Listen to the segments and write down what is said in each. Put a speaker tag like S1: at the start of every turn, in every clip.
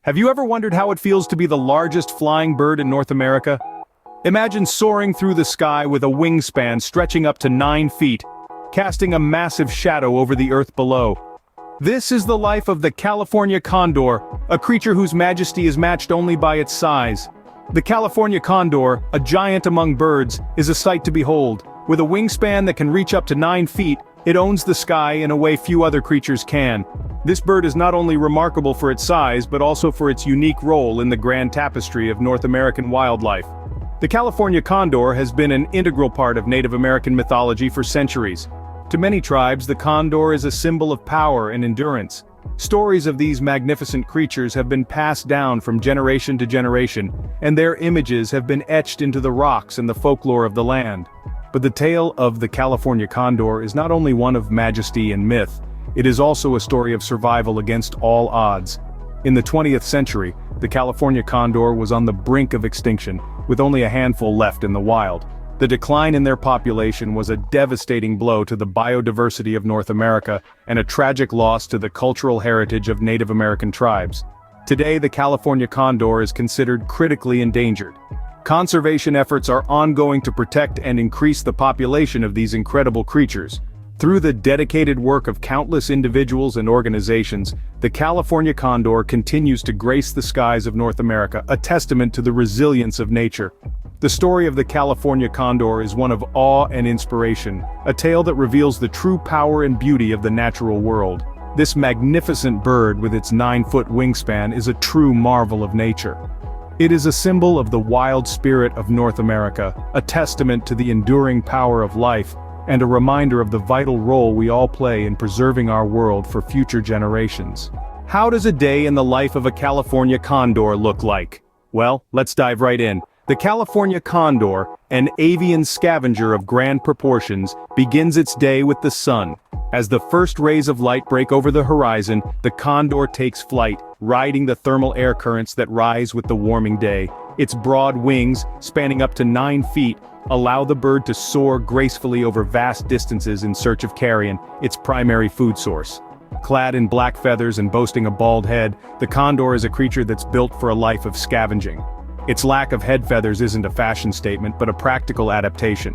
S1: Have you ever wondered how it feels to be the largest flying bird in North America? Imagine soaring through the sky with a wingspan stretching up to 9 feet, casting a massive shadow over the earth below. This is the life of the California Condor, a creature whose majesty is matched only by its size. The California Condor, a giant among birds, is a sight to behold. With a wingspan that can reach up to 9 feet, it owns the sky in a way few other creatures can. This bird is not only remarkable for its size but also for its unique role in the grand tapestry of North American wildlife. The California condor has been an integral part of Native American mythology for centuries. To many tribes, the condor is a symbol of power and endurance. Stories of these magnificent creatures have been passed down from generation to generation, and their images have been etched into the rocks and the folklore of the land. But the tale of the California condor is not only one of majesty and myth, it is also a story of survival against all odds. In the 20th century, the California condor was on the brink of extinction, with only a handful left in the wild. The decline in their population was a devastating blow to the biodiversity of North America and a tragic loss to the cultural heritage of Native American tribes. Today, the California condor is considered critically endangered. Conservation efforts are ongoing to protect and increase the population of these incredible creatures. Through the dedicated work of countless individuals and organizations, the California condor continues to grace the skies of North America, a testament to the resilience of nature. The story of the California condor is one of awe and inspiration, a tale that reveals the true power and beauty of the natural world. This magnificent bird with its 9-foot wingspan is a true marvel of nature. It is a symbol of the wild spirit of North America, a testament to the enduring power of life, and a reminder of the vital role we all play in preserving our world for future generations. How does a day in the life of a California condor look like? Well, let's dive right in. The California condor, an avian scavenger of grand proportions, begins its day with the sun. As the first rays of light break over the horizon, the condor takes flight, riding the thermal air currents that rise with the warming day. Its broad wings, spanning up to 9 feet, allow the bird to soar gracefully over vast distances in search of carrion, its primary food source. Clad in black feathers and boasting a bald head, the condor is a creature that's built for a life of scavenging. Its lack of head feathers isn't a fashion statement but a practical adaptation.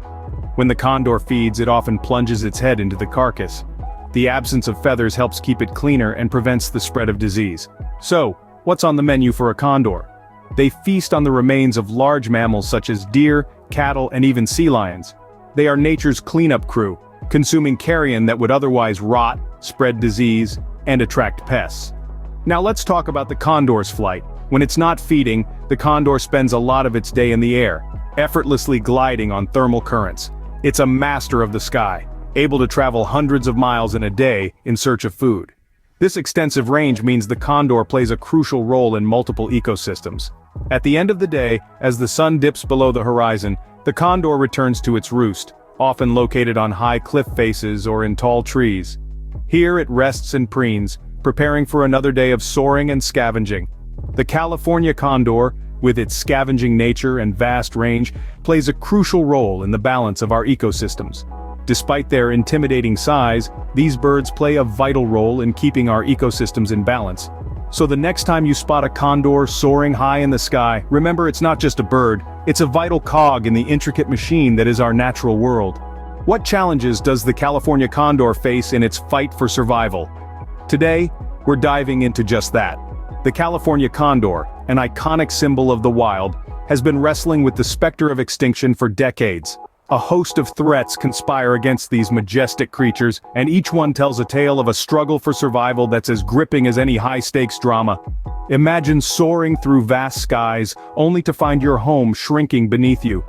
S1: When the condor feeds, it often plunges its head into the carcass. The absence of feathers helps keep it cleaner and prevents the spread of disease. So, what's on the menu for a condor? They feast on the remains of large mammals such as deer, cattle, and even sea lions. They are nature's cleanup crew, consuming carrion that would otherwise rot, spread disease, and attract pests. Now let's talk about the condor's flight. When it's not feeding, the condor spends a lot of its day in the air, effortlessly gliding on thermal currents. It's a master of the sky, able to travel hundreds of miles in a day in search of food. This extensive range means the condor plays a crucial role in multiple ecosystems. At the end of the day, as the sun dips below the horizon, the condor returns to its roost, often located on high cliff faces or in tall trees. Here it rests and preens, preparing for another day of soaring and scavenging. The California condor, with its scavenging nature and vast range, plays a crucial role in the balance of our ecosystems. Despite their intimidating size, these birds play a vital role in keeping our ecosystems in balance. So the next time you spot a condor soaring high in the sky, remember it's not just a bird, it's a vital cog in the intricate machine that is our natural world. What challenges does the California condor face in its fight for survival? Today, we're diving into just that. The California condor, an iconic symbol of the wild, has been wrestling with the specter of extinction for decades. A host of threats conspire against these majestic creatures, and each one tells a tale of a struggle for survival that's as gripping as any high-stakes drama. Imagine soaring through vast skies, only to find your home shrinking beneath you.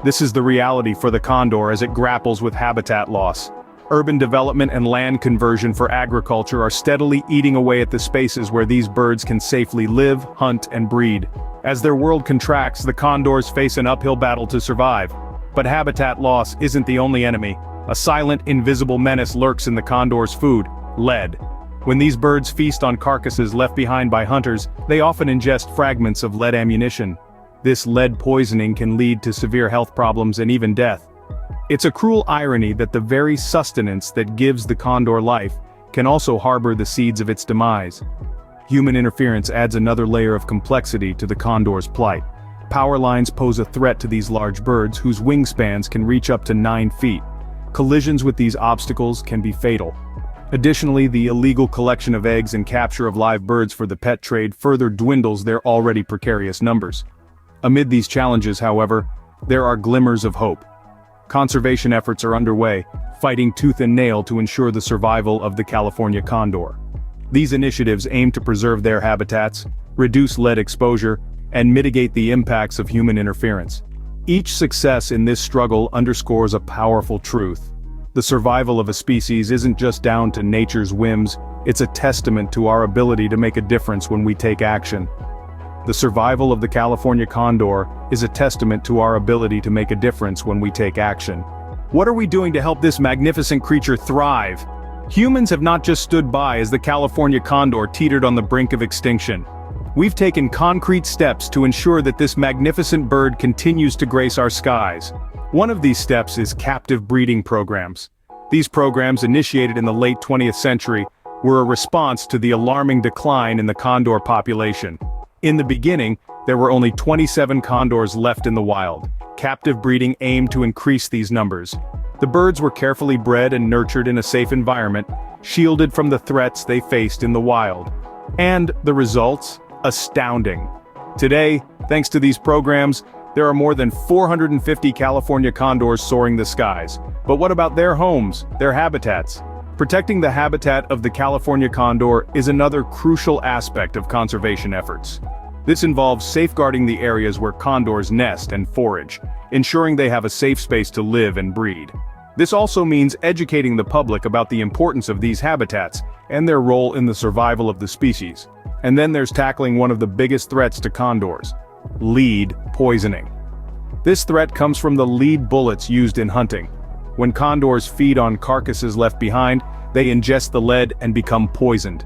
S1: This is the reality for the condor as it grapples with habitat loss. Urban development and land conversion for agriculture are steadily eating away at the spaces where these birds can safely live, hunt, and breed. As their world contracts, the condors face an uphill battle to survive. But habitat loss isn't the only enemy. A silent, invisible menace lurks in the condor's food: lead. When these birds feast on carcasses left behind by hunters, they often ingest fragments of lead ammunition. This lead poisoning can lead to severe health problems and even death. It's a cruel irony that the very sustenance that gives the condor life can also harbor the seeds of its demise. Human interference adds another layer of complexity to the condor's plight. Power lines pose a threat to these large birds whose wingspans can reach up to 9 feet. Collisions with these obstacles can be fatal. Additionally, the illegal collection of eggs and capture of live birds for the pet trade further dwindles their already precarious numbers. Amid these challenges, however, there are glimmers of hope. Conservation efforts are underway, fighting tooth and nail to ensure the survival of the California condor. These initiatives aim to preserve their habitats, reduce lead exposure, and mitigate the impacts of human interference. Each success in this struggle underscores a powerful truth. The survival of a species isn't just down to nature's whims, it's a testament to our ability to make a difference when we take action. The survival of the California condor is a testament to our ability to make a difference when we take action. What are we doing to help this magnificent creature thrive? Humans have not just stood by as the California condor teetered on the brink of extinction. We've taken concrete steps to ensure that this magnificent bird continues to grace our skies. One of these steps is captive breeding programs. These programs, initiated in the late 20th century, were a response to the alarming decline in the condor population. In the beginning, there were only 27 condors left in the wild. Captive breeding aimed to increase these numbers. The birds were carefully bred and nurtured in a safe environment, shielded from the threats they faced in the wild. And the results? Astounding. Today, thanks to these programs, there are more than 450 California condors soaring the skies. But what about their homes, their habitats? Protecting the habitat of the California condor is another crucial aspect of conservation efforts. This involves safeguarding the areas where condors nest and forage, ensuring they have a safe space to live and breed. This also means educating the public about the importance of these habitats and their role in the survival of the species. And then there's tackling one of the biggest threats to condors: lead poisoning. This threat comes from the lead bullets used in hunting. When condors feed on carcasses left behind, they ingest the lead and become poisoned.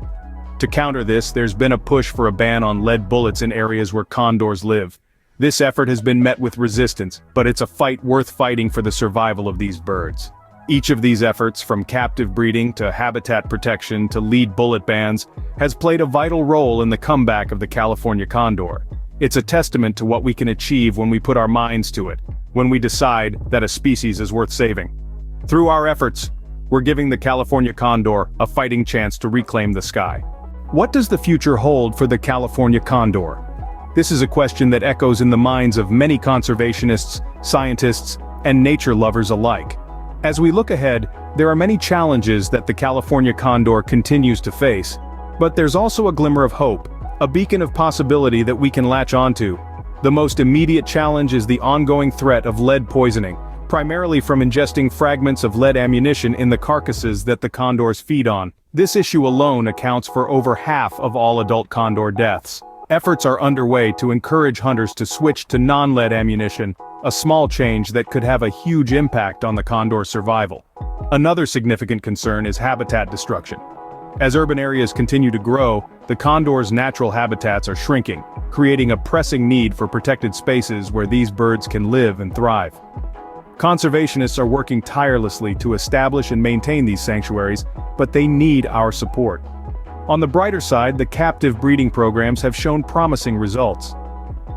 S1: To counter this, there's been a push for a ban on lead bullets in areas where condors live. This effort has been met with resistance, but it's a fight worth fighting for the survival of these birds. Each of these efforts, from captive breeding to habitat protection to lead bullet bans, has played a vital role in the comeback of the California condor. It's a testament to what we can achieve when we put our minds to it, when we decide that a species is worth saving. Through our efforts, we're giving the California condor a fighting chance to reclaim the sky. What does the future hold for the California condor? This is a question that echoes in the minds of many conservationists, scientists, and nature lovers alike. As we look ahead, there are many challenges that the California condor continues to face. But there's also a glimmer of hope, a beacon of possibility that we can latch onto. The most immediate challenge is the ongoing threat of lead poisoning, primarily from ingesting fragments of lead ammunition in the carcasses that the condors feed on. This issue alone accounts for over half of all adult condor deaths. Efforts are underway to encourage hunters to switch to non-lead ammunition, a small change that could have a huge impact on the condor's survival. Another significant concern is habitat destruction. As urban areas continue to grow, the condor's natural habitats are shrinking, creating a pressing need for protected spaces where these birds can live and thrive. Conservationists are working tirelessly to establish and maintain these sanctuaries, but they need our support. On the brighter side, the captive breeding programs have shown promising results.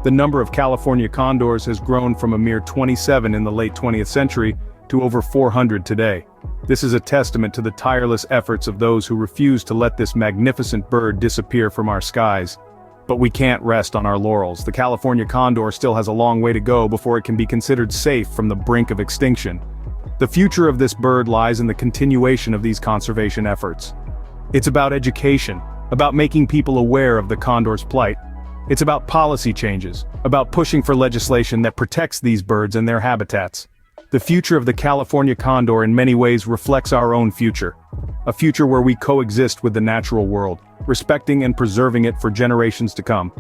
S1: The number of California condors has grown from a mere 27 in the late 20th century to over 400 today. This is a testament to the tireless efforts of those who refuse to let this magnificent bird disappear from our skies. But we can't rest on our laurels. The California condor still has a long way to go before it can be considered safe from the brink of extinction. The future of this bird lies in the continuation of these conservation efforts. It's about education, about making people aware of the condor's plight. It's about policy changes, about pushing for legislation that protects these birds and their habitats. The future of the California condor in many ways reflects our own future. A future where we coexist with the natural world, respecting and preserving it for generations to come.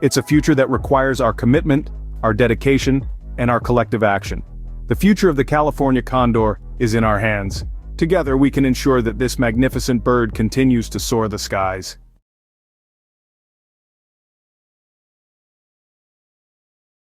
S1: It's a future that requires our commitment, our dedication, and our collective action. The future of the California condor is in our hands. Together we can ensure that this magnificent bird continues to soar the skies.